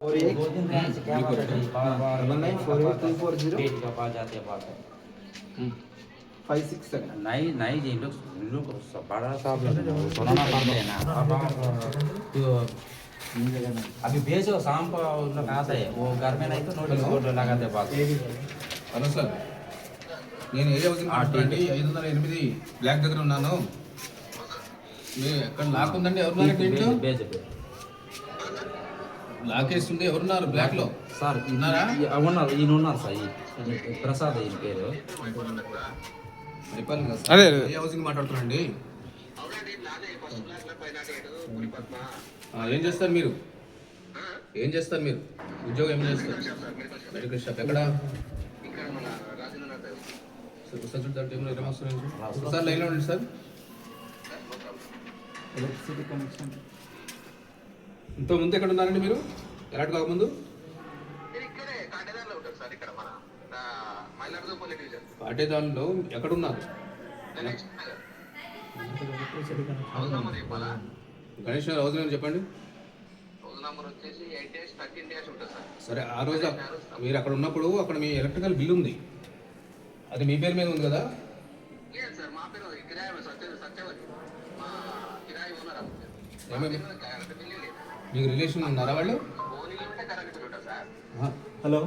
और एक दो दिन रहने से क्या बात है बार बार 994840 पेट का पास जाते बात है 567 नहीं नहीं जी लोग बड़ा साहब सुनाना पड़ता है ना अब आप तो अभी भेजो शाम को उन लोग आता है वो घर में नहीं तो नोटिस बोर्ड लगाते बात హలో సార్ నేను ఏరియా హౌసింగ్ మాట్లాడండి 508 బ్లాక్ దగ్గర ఉన్నాను మీరు ఎక్కడ లాక్ ఉందండి ఎవరున్నారు ఇంట్లో भेज లాక్ వేస్తుంది ఎవరున్నారు బ్లాక్ లో సార్ ఉన్నారా ఉన్నారు ఈయన ఉన్నారు సార్ ఈ ప్రసాద్ ఈయన పేరు చెప్పాలి కదా సార్ ఏరియా హౌసింగ్ మాట్లాడుతున్నాండి ఏం చేస్తారు మీరు ఏం చేస్తారు మీరు ఉద్యోగం ఏం చేస్తారు మెడికల్ షాప్ ఎక్కడ సార్ లైన్లో ఉండండి సార్ ఎలక్ట్రిసిటీ కనెక్షన్ ఇంత ముందు ఎక్కడ ఉన్నారండి మీరు ఎలాంటి కాకముందు పాటేదారులో ఎక్కడ ఉన్నారు గణేష్ గారు హౌస్ నెంబర్ చెప్పండి సరే ఆ రోజు మీరు అక్కడ ఉన్నప్పుడు అక్కడ మీ ఎలక్ట్రికల్ బిల్ ఉంది అది మీ పేరు మీద ఉంది కదా మీకు రిలేషన్ ఉన్నారా వాళ్ళు హలో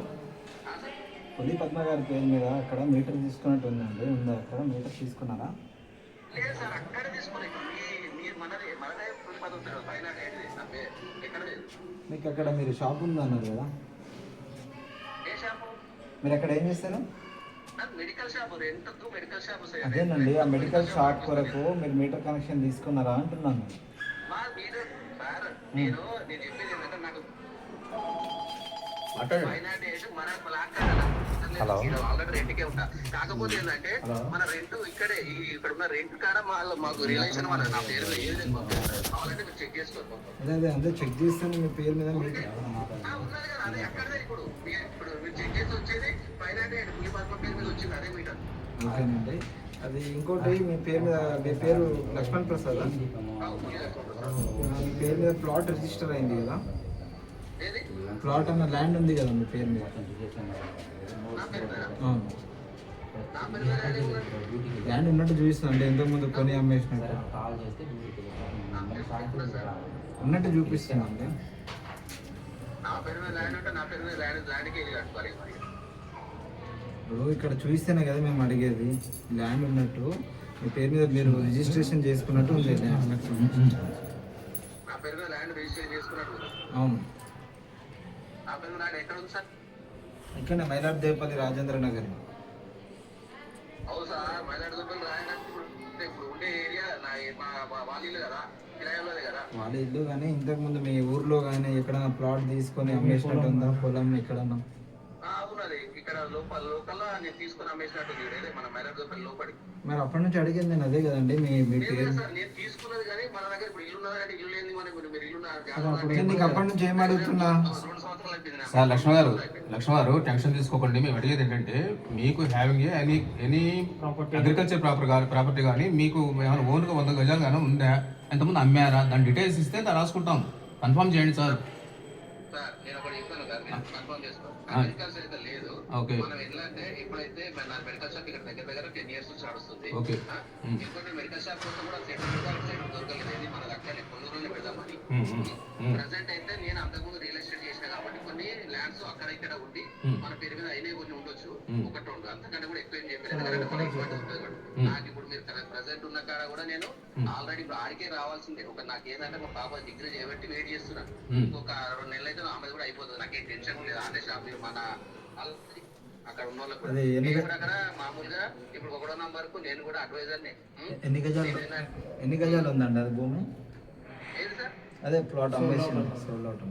పులి పద్మ గారి పేరు మీద అక్కడ మీటర్ తీసుకున్నట్టు ఉందండి ఉందా అక్కడ మీటర్ తీసుకున్నారా మీకు అక్కడ మీరు షాప్ ఉంది అన్నారు కదా మీరు అక్కడ ఏం చేస్తారు అదేనండి ఆ మెడికల్ షాప్ కొరకు మీరు మీటర్ కనెక్షన్ తీసుకున్నారా అంటున్నాను హలో కాకపోతే ఏంటంటే మన రెంట్ ఇక్కడే ఇక్కడ ఉన్న రెంట్ కాడ మాకు రిలేషన్ వాళ్ళ నా పేరు కావాలంటే మీరు చెక్ చేసుకోండి. అదే అదే చెక్ చేస్తాను మీ పేరు మీద ఉన్నది కదా అదే అక్కడదే ఇప్పుడు మీరు చెక్ చేసి వచ్చేది పైన పులి పద్మ పేరు మీద వచ్చింది అదే మీటర్. ఓకేనండి అది ఇంకోటి మీ పేరు మీద మీ పేరు లక్ష్మణ్ ప్రసాద్ మీ పేరు మీద ప్లాట్ రిజిస్టర్ అయింది కదా ప్లాట్ అన్న ల్యాండ్ ఉంది కదా మీ పేరు మీద అవును ల్యాండ్ ఉన్నట్టు చూపిస్తుందండి ఎంతోమంది కొని అమ్మేసినట్టు కాల్ చేస్తే ఉన్నట్టు చూపిస్తుందండి నా పేరు మీద ల్యాండ్ అంటే నా పేరు మీద ల్యాండ్కి వెళ్ళి కట్టుకోవాలి. ఇప్పుడు ఇక్కడ చూస్తేనే కదా మేము అడిగేది ల్యాండ్ ఉన్నట్టు మీ పేరు మీద మీరు రిజిస్ట్రేషన్ చేసుకున్నట్టు ఉంది ల్యాండ్ నా పేరు మీద ల్యాండ్ రిజిస్టర్ చేసుకున్నట్టు అవును నా పేరు మీద ల్యాండ్ ఎక్కడ ఉంది సార్? ఇక్కడ మైలార్దేపల్లి రాజేంద్ర నగర్ అవును సార్ మైలాడుపల్లి రాయడానికి ఇప్పుడు ఉండే ఏరియా నా వాళ్ళ ఇల్లు కదా కిరాయిలోనే కదా వాళ్ళ ఇల్లు కానీ ఇంతకుముందు మీ ఊర్లో కానీ ఎక్కడైనా ప్లాట్ తీసుకొని అమ్మేసినట్టు ఉందా పొలం ఎక్కడన్నా ఉన్నది ఇక్కడ లోకల్లో నేను తీసుకుని అమ్మేసినట్టు మన మైలాడుపల్లి లోపడి మరి అప్పటి నుంచి అడిగింది నేను అదే కదండి మీ పేరు సార్ నేను తీసుకున్నది కానీ మన దగ్గర ఇప్పుడు ఇల్లు ఉన్నది అంటే ఇల్లు లేని మనకి మీరు ఇల్లు నేను నీకు అప్పటి నుంచి ఏం అడుగుతున్నా 2 సంవత్సరాలు అయిపోయింది సార్ లక్ష్మణ గారు టెన్షన్ తీసుకోకండి. మేము అడిగేది ఏంటంటే మీకు హ్యావింగ్ ఎనీ అగ్రికల్చర్ ప్రాపర్టీ కానీ మీకు ఏమైనా ఓన్గా 100 గజాలు కానీ ఉందా ఎంతమంది అమ్మారా దాని డీటెయిల్స్ ఇస్తే దాన్ని రాసుకుంటాం. కన్ఫర్మ్ చేయండి సార్. సార్ నేను ఒకటి చెప్తాను సార్ నేను కన్ఫర్మ్ చేసుకోండి అగ్రికల్చర్ అయితే లేదు. ఓకే మనం ఎట్లా అంటే ఇప్పుడైతే నా మెడికల్ షాప్ ఇక్కడ దగ్గర 10 years నుంచి నడుస్తుంది. ఓకే ఇంకోటి మెడికల్ షాప్ కోసం కూడా సెట్ దొరకలేదు మన అక్కడ కొన్నూరులో పెడదామని. ప్రెసెంట్ అయితే నేను అంతకుముందు రియల్ ఎస్టేట్ చేసిన కాబట్టి కొన్ని ల్యాండ్స్ అక్కడ ఇక్కడ ఉండి మన పేరు మీద అయినా కొన్ని ఉండొచ్చు 1-2 అంతకంటే కూడా ఎక్కువ ఏం చెప్పలేదు. నాకు ఇప్పుడు మీరు ప్రెసెంట్ ఉన్న కాడ కూడా నేను ఆల్రెడీ ఇప్పుడు ఆడికే రావాల్సిందే. నాకు ఏంటంటే మా పాప డిగ్రీ చేయబట్టి వెయిట్ చేస్తున్నాను. ఇంకొక 2 నెలలు అయితే ఆమె కూడా అయిపోతుంది. నాకేం టెన్షన్ లేదు. ఆడే షాప్ మన అక్కడ ఉన్న వాళ్ళకి అక్కడ మామూలుగా ఇప్పుడు 1వ నంబర్ కు నేను కూడా అడ్వైజర్ ఎన్ని గజాలు ఉందండి అది భూమి ఏది సార్ అదే ప్లాట్ అమ్మేసి సోల్డ్ అవుట్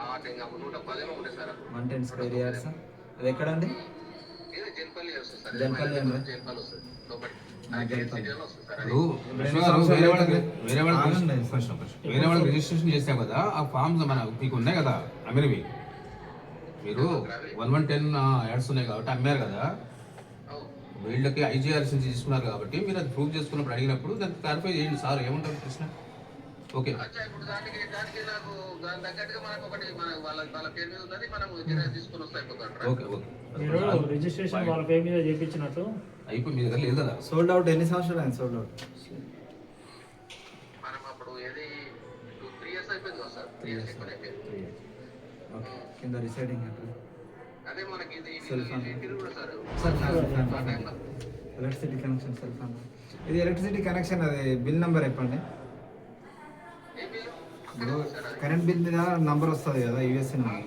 110 ఉంటుంది సార్ 110 స్క్వేర్ యార్డ్స్ అది ఎక్కడండి ఇది జన్పల్లి వస్తుంది సార్ జన్పల్లి అండి జన్పల్లి వస్తుంది లోపలి వేరే వాళ్ళకి రిజిస్ట్రేషన్ చేసాం కదా ఆ ఫామ్స్ మన మీకు ఉన్నాయి కదా అమీర్వి మీరు 110 యాడ్స్ ఉన్నాయి కాబట్టి అమ్మారు కదా వీళ్ళకి ఐజీఆర్సీ తీసుకున్నారు కాబట్టి మీరు అది ప్రూవ్ చేసుకున్నప్పుడు అడిగినప్పుడు దాన్ని క్లారిఫై చేయండి సార్. ఏమంటారు ప్రశ్న? ఓకే అచ్చా ఇప్పుడు దానికి నాకు దాని తగ్గట్టుగా మనకు ఒకటి వాళ్ళ పేరు మీద ఉన్నది మనం జిరాక్స్ తీసుకొని వస్తే అయిపోతాడు. ఓకే ఓకే మీరు రిజిస్ట్రేషన్ వాళ్ళ పేరు మీద చేయించినట్టు అయిపోయి మీ దగ్గర లేదు కదా. సోల్డ్ అవుట్ ఎన్ని సంవత్సరాలు అయింది సోల్డ్ అవుట్? మనం అప్పుడు ఏది 3 years అయిపోయింది కదా సార్, 3 years ఎక్కువ అయిపోయింది. ఓకే. కింద రిసైడింగ్ అంటే అదే మనకి ఇది సెల్ ఫోన్ ఇది కూడా sir electricity connection cell phone. ఇది ఎలక్ట్రిసిటీ కనెక్షన్ అది బిల్ నెంబర్ చెప్పండి. ఏం బిల్లు? ఇప్పుడు కరెంట్ బిల్ మీద నంబర్ వస్తుంది కదా యూఎస్సీ నెంబర్,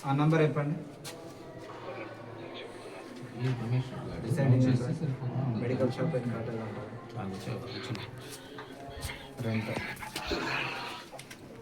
ఆ నంబర్ చెప్పండి. ఈ ఇన్ఫర్మేషన్ డిసైడింగ్ చేస్తే సరిపోతుంది. మెడికల్ షాప్ అని కట్టాలి ఆ, వచ్చే- వచ్చింది. రెంట్